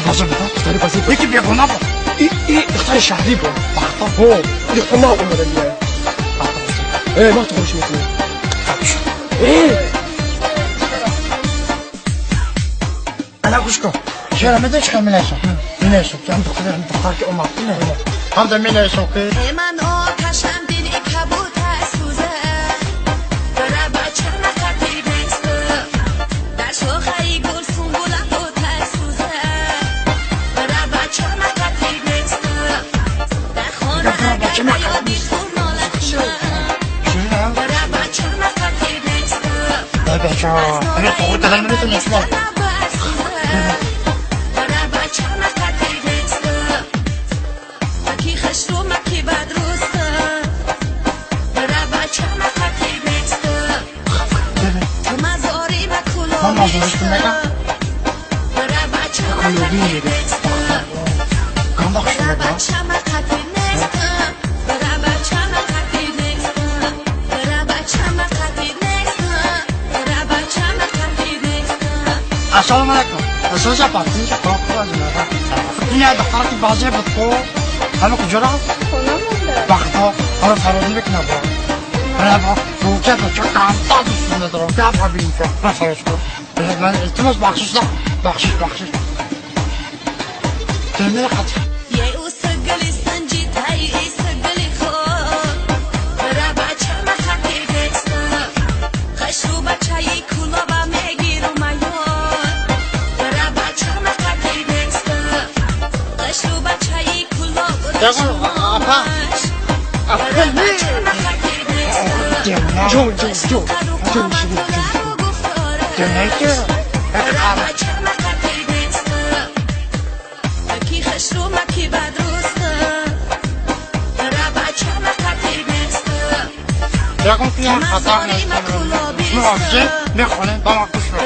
بازی بود. اختیار بازی بود. یکی بیگناه بود. این اختیار شهری بود. بخدا. این اختیار ما اومده میاد. ما تو خوش میکنیم. انا گوش کن. چرا میدونی چه میلیشم؟ میلیشم. چون دختر که اومد نه. هم ده میلیشم که. من آتشم دیدی کبوت سوزه. برای بچه نخطی بسته. در شاخه گل سنبوله آتش سوزه. برای بچه نخطی بسته. در خانه اگر بیادی خون نالتونه. برای بچه نخطی بسته. بچه ها. اگه تو خود دلم نمیتونی اسمه. من مازورش کنم. کلوبی میده. کام باخش میده. السلام علیکم. اساس پاتین چه کار کنیم؟ این دختر که بازی بود کو. حالا کجا رفت؟ خونه مونده. بخدا حالا فرودی بکنه با. برای روکه به چه کامتا دوستونه دارم. دفعه بینیم که بفرش کن. من التماس بخشش دارم. بخشش. ترمینه خطی. یکم توی خطر نیستم مواجه بخونیم با ما کش رو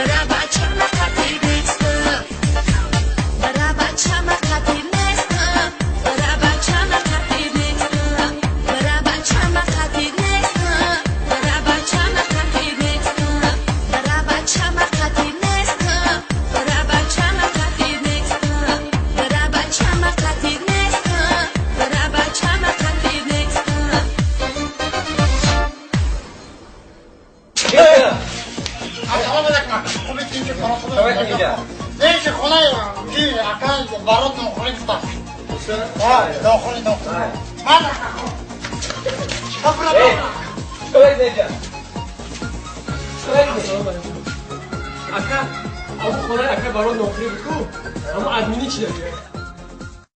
ليش خلايا كي عكاز بارودنا وخليفتا داخلي ما لك اکا ابو خدای اکا بارون نوکری بکو اما ادمینی چی داری؟